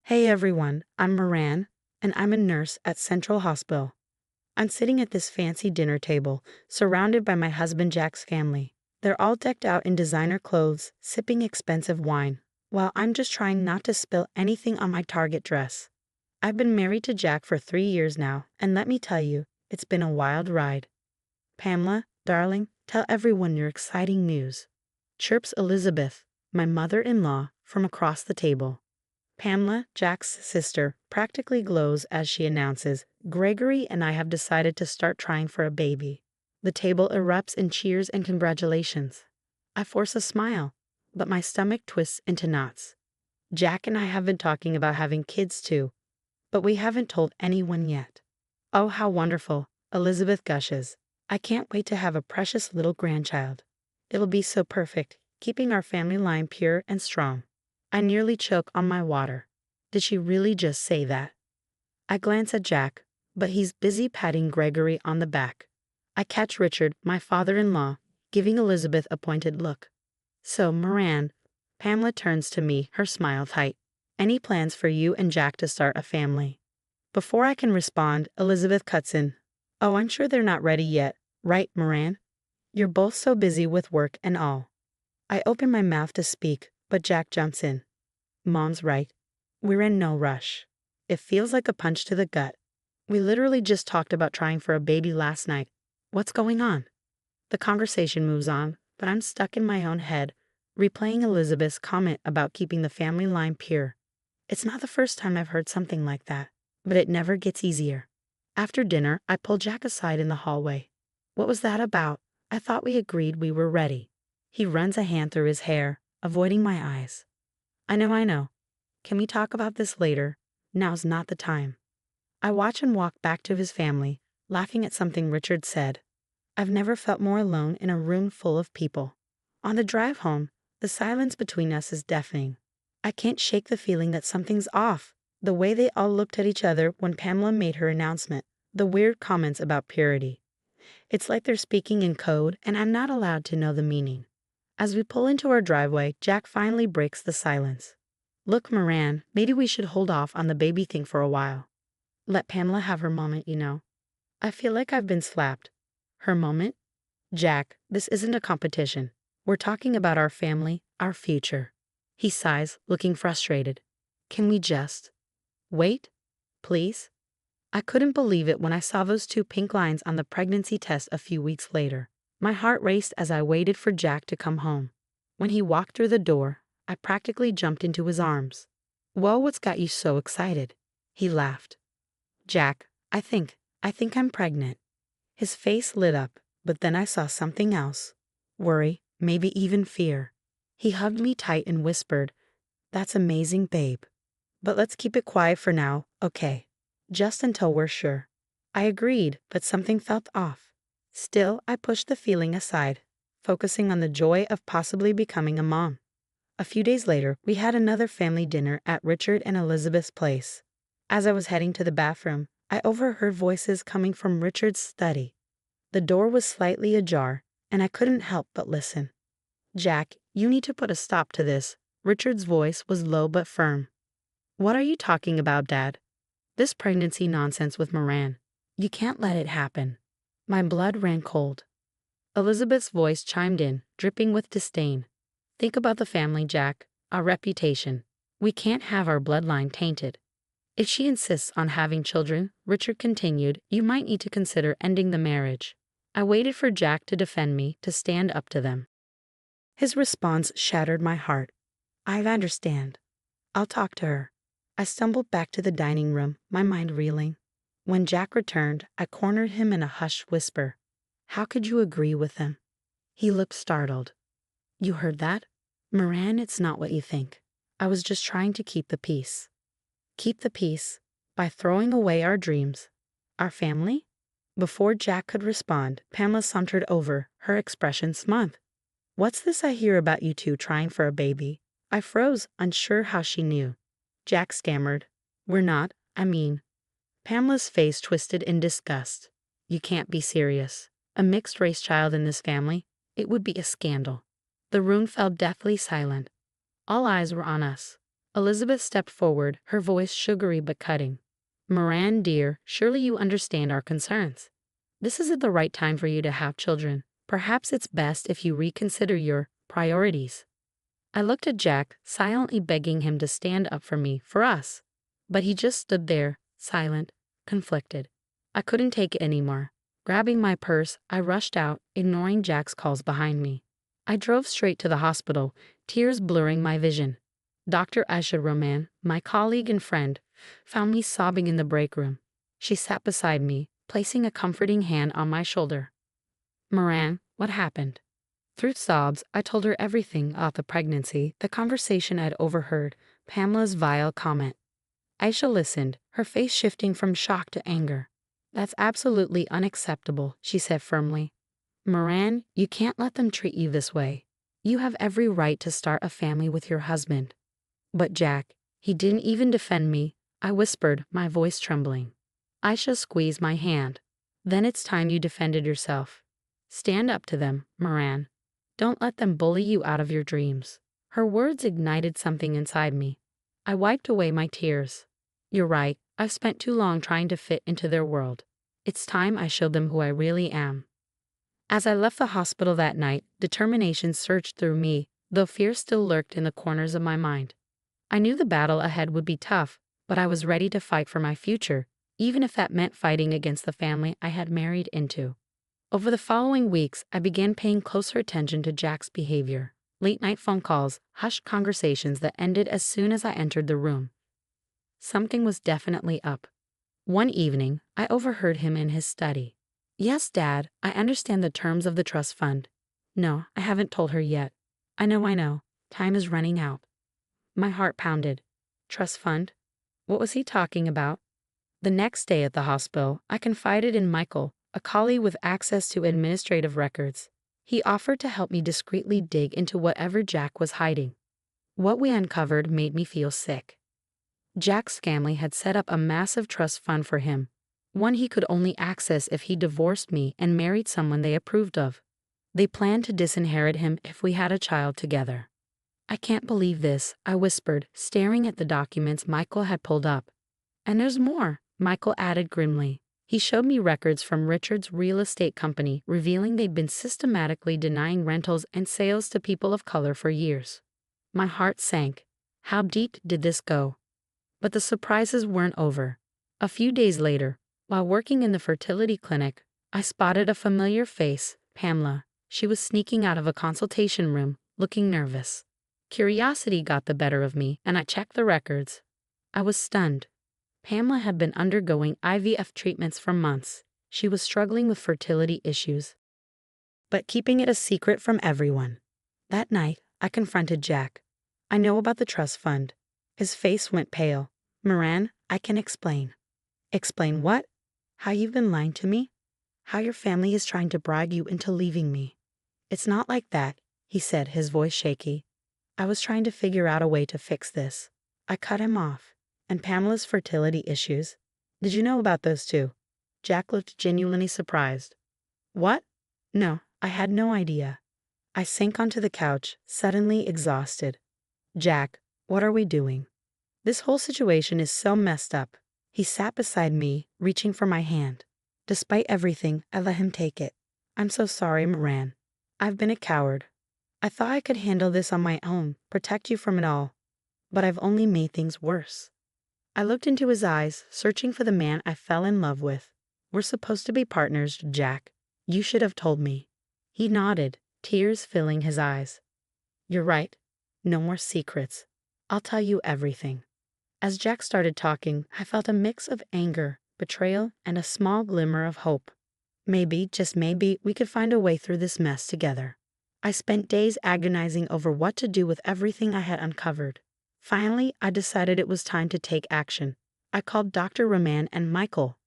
Hey everyone, I'm Moran, and I'm a nurse at Central Hospital. I'm sitting at this fancy dinner table, surrounded by my husband Jack's family. They're all decked out in designer clothes, sipping expensive wine, while I'm just trying not to spill anything on my Target dress. I've been married to Jack for 3 years now, and let me tell you, it's been a wild ride. Pamela, darling, tell everyone your exciting news. Chirps Elizabeth, my mother-in-law, from across the table. Pamela, Jack's sister, practically glows as she announces, Gregory and I have decided to start trying for a baby. The table erupts in cheers and congratulations. I force a smile, but my stomach twists into knots. Jack and I have been talking about having kids too, but we haven't told anyone yet. Oh, how wonderful, Elizabeth gushes. I can't wait to have a precious little grandchild. It'll be so perfect, keeping our family line pure and strong. I nearly choke on my water. Did she really just say that? I glance at Jack, but he's busy patting Gregory on the back. I catch Richard, my father-in-law, giving Elizabeth a pointed look. So, Moran, Pamela turns to me, her smile tight. Any plans for you and Jack to start a family? Before I can respond, Elizabeth cuts in. Oh, I'm sure they're not ready yet, right, Moran? You're both so busy with work and all. I open my mouth to speak, but Jack jumps in. Mom's right. We're in no rush. It feels like a punch to the gut. We literally just talked about trying for a baby last night. What's going on? The conversation moves on, but I'm stuck in my own head, replaying Elizabeth's comment about keeping the family line pure. It's not the first time I've heard something like that, but it never gets easier. After dinner, I pull Jack aside in the hallway. What was that about? I thought we agreed we were ready. He runs a hand through his hair, avoiding my eyes. I know. Can we talk about this later? Now's not the time. I watch him walk back to his family, laughing at something Richard said. I've never felt more alone in a room full of people. On the drive home, the silence between us is deafening. I can't shake the feeling that something's off. The way they all looked at each other when Pamela made her announcement, the weird comments about purity. It's like they're speaking in code, and I'm not allowed to know the meaning. As we pull into our driveway, Jack finally breaks the silence. Look, Moran, maybe we should hold off on the baby thing for a while. Let Pamela have her moment, you know. I feel like I've been slapped. Her moment? Jack, this isn't a competition. We're talking about our family, our future. He sighs, looking frustrated. Can we just wait? Please? I couldn't believe it when I saw those 2 pink lines on the pregnancy test a few weeks later. My heart raced as I waited for Jack to come home. When he walked through the door, I practically jumped into his arms. Well, what's got you so excited? He laughed. Jack, I think I'm pregnant. His face lit up, but then I saw something else. Worry, maybe even fear. He hugged me tight and whispered, That's amazing, babe. But let's keep it quiet for now, okay? Just until we're sure. I agreed, but something felt off. Still, I pushed the feeling aside, focusing on the joy of possibly becoming a mom. A few days later, we had another family dinner at Richard and Elizabeth's place. As I was heading to the bathroom, I overheard voices coming from Richard's study. The door was slightly ajar, and I couldn't help but listen. Jack, you need to put a stop to this. Richard's voice was low but firm. What are you talking about, Dad? This pregnancy nonsense with Moran. You can't let it happen. My blood ran cold. Elizabeth's voice chimed in, dripping with disdain. Think about the family, Jack, our reputation. We can't have our bloodline tainted. If she insists on having children, Richard continued, you might need to consider ending the marriage. I waited for Jack to defend me, to stand up to them. His response shattered my heart. I understand. I'll talk to her. I stumbled back to the dining room, my mind reeling. When Jack returned, I cornered him in a hushed whisper. How could you agree with him? He looked startled. You heard that? Moran, it's not what you think. I was just trying to keep the peace. Keep the peace? By throwing away our dreams? Our family? Before Jack could respond, Pamela sauntered over, her expression smug. What's this I hear about you two trying for a baby? I froze, unsure how she knew. Jack stammered. We're not, Pamela's face twisted in disgust. You can't be serious. A mixed-race child in this family? It would be a scandal. The room fell deathly silent. All eyes were on us. Elizabeth stepped forward, her voice sugary but cutting. "Moran, dear, surely you understand our concerns. This isn't the right time for you to have children. Perhaps it's best if you reconsider your priorities." I looked at Jack, silently begging him to stand up for me, for us. But he just stood there, silent, conflicted. I couldn't take it anymore. Grabbing my purse, I rushed out, ignoring Jack's calls behind me. I drove straight to the hospital, tears blurring my vision. Dr. Aisha Roman, my colleague and friend, found me sobbing in the break room. She sat beside me, placing a comforting hand on my shoulder. "Moran, what happened?" Through sobs, I told her everything about the pregnancy, the conversation I'd overheard, Pamela's vile comment. Aisha listened, her face shifting from shock to anger. "That's absolutely unacceptable," she said firmly. "Moran, you can't let them treat you this way. You have every right to start a family with your husband." "But Jack, he didn't even defend me," I whispered, my voice trembling. Aisha squeezed my hand. "Then it's time you defended yourself. Stand up to them, Moran. Don't let them bully you out of your dreams." Her words ignited something inside me. I wiped away my tears. "You're right, I've spent too long trying to fit into their world. It's time I showed them who I really am." As I left the hospital that night, determination surged through me, though fear still lurked in the corners of my mind. I knew the battle ahead would be tough, but I was ready to fight for my future, even if that meant fighting against the family I had married into. Over the following weeks, I began paying closer attention to Jack's behavior. Late-night phone calls, hushed conversations that ended as soon as I entered the room. Something was definitely up. One evening, I overheard him in his study. "Yes, Dad, I understand the terms of the trust fund." "No, I haven't told her yet." I know. Time is running out." My heart pounded. Trust fund? What was he talking about? The next day at the hospital, I confided in Michael, a colleague with access to administrative records. He offered to help me discreetly dig into whatever Jack was hiding. What we uncovered made me feel sick. Jack's family had set up a massive trust fund for him, one he could only access if he divorced me and married someone they approved of. They planned to disinherit him if we had a child together. "I can't believe this," I whispered, staring at the documents Michael had pulled up. "And there's more," Michael added grimly. He showed me records from Richard's real estate company revealing they'd been systematically denying rentals and sales to people of color for years. My heart sank. How deep did this go? But the surprises weren't over. A few days later, while working in the fertility clinic, I spotted a familiar face, Pamela. She was sneaking out of a consultation room, looking nervous. Curiosity got the better of me, and I checked the records. I was stunned. Pamela had been undergoing IVF treatments for months. She was struggling with fertility issues, but keeping it a secret from everyone. That night, I confronted Jack. "I know about the trust fund." His face went pale. "Moran, I can explain." "Explain what?" "How you've been lying to me. How your family is trying to bribe you into leaving me." "It's not like that," he said, his voice shaky. "I was trying to figure out a way to fix this." I cut him off. "And Pamela's fertility issues? Did you know about those too?" Jack looked genuinely surprised. "What? No, I had no idea." I sank onto the couch, suddenly exhausted. "Jack, what are we doing? This whole situation is so messed up." He sat beside me, reaching for my hand. Despite everything, I let him take it. "I'm so sorry, Moran. I've been a coward. I thought I could handle this on my own, protect you from it all. But I've only made things worse." I looked into his eyes, searching for the man I fell in love with. "We're supposed to be partners, Jack. You should have told me." He nodded, tears filling his eyes. "You're right. No more secrets. I'll tell you everything." As Jack started talking, I felt a mix of anger, betrayal, and a small glimmer of hope. Maybe, just maybe, we could find a way through this mess together. I spent days agonizing over what to do with everything I had uncovered. Finally, I decided it was time to take action. I called Dr. Roman and Michael,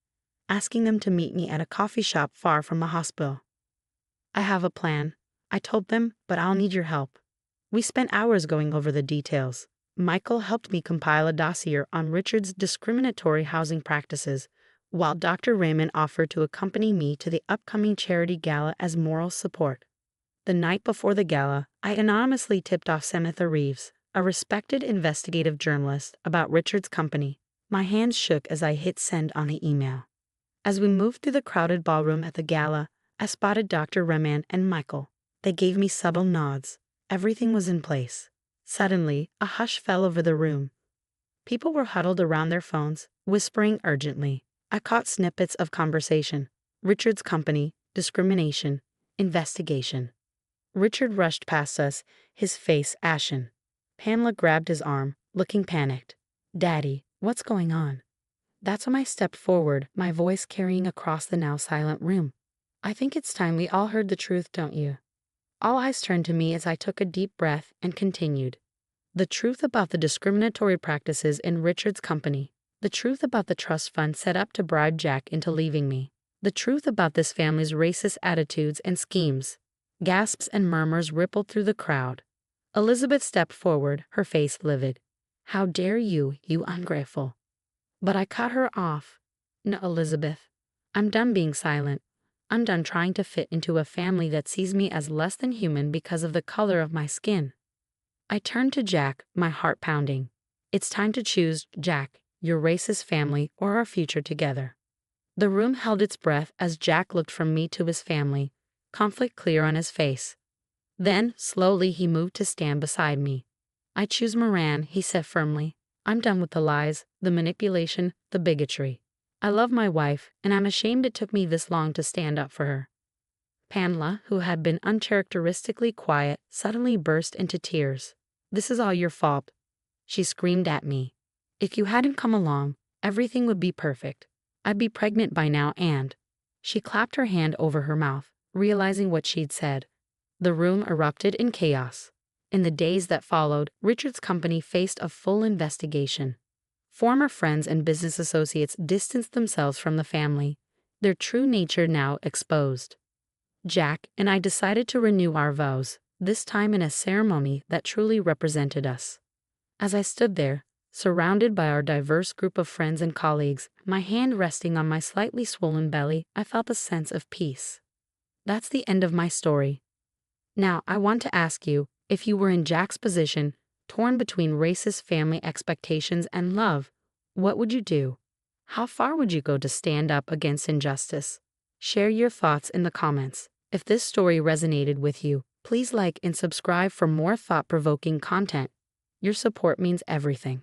asking them to meet me at a coffee shop far from the hospital. "I have a plan," I told them, "but I'll need your help." We spent hours going over the details. Michael helped me compile a dossier on Richard's discriminatory housing practices, while Dr. Raymond offered to accompany me to the upcoming charity gala as moral support. The night before the gala, I anonymously tipped off Samantha Reeves, a respected investigative journalist, about Richard's company. My hands shook as I hit send on the email. As we moved through the crowded ballroom at the gala, I spotted Dr. Reman and Michael. They gave me subtle nods. Everything was in place. Suddenly, a hush fell over the room. People were huddled around their phones, whispering urgently. I caught snippets of conversation. Richard's company, discrimination, investigation. Richard rushed past us, his face ashen. Pamela grabbed his arm, looking panicked. "Daddy, what's going on?" That's when I stepped forward, my voice carrying across the now silent room. "I think it's time we all heard the truth, don't you?" All eyes turned to me as I took a deep breath and continued. The truth about the discriminatory practices in Richard's company. The truth about the trust fund set up to bribe Jack into leaving me. The truth about this family's racist attitudes and schemes. Gasps and murmurs rippled through the crowd. Elizabeth stepped forward, her face livid. "How dare you, you ungrateful." But I cut her off. "No, Elizabeth. I'm done being silent. I'm done trying to fit into a family that sees me as less than human because of the color of my skin." I turned to Jack, my heart pounding. "It's time to choose, Jack, your racist family or our future together." The room held its breath as Jack looked from me to his family, conflict clear on his face. Then, slowly, he moved to stand beside me. "I choose Moran," he said firmly. "I'm done with the lies, the manipulation, the bigotry. I love my wife, and I'm ashamed it took me this long to stand up for her." Pamela, who had been uncharacteristically quiet, suddenly burst into tears. "This is all your fault," she screamed at me. "If you hadn't come along, everything would be perfect. I'd be pregnant by now and—" She clapped her hand over her mouth, realizing what she'd said. The room erupted in chaos. In the days that followed, Richard's company faced a full investigation. Former friends and business associates distanced themselves from the family, their true nature now exposed. Jack and I decided to renew our vows, this time in a ceremony that truly represented us. As I stood there, surrounded by our diverse group of friends and colleagues, my hand resting on my slightly swollen belly, I felt a sense of peace. That's the end of my story. Now, I want to ask you, if you were in Jack's position, torn between racist family expectations and love, what would you do? How far would you go to stand up against injustice? Share your thoughts in the comments. If this story resonated with you, please like and subscribe for more thought-provoking content. Your support means everything.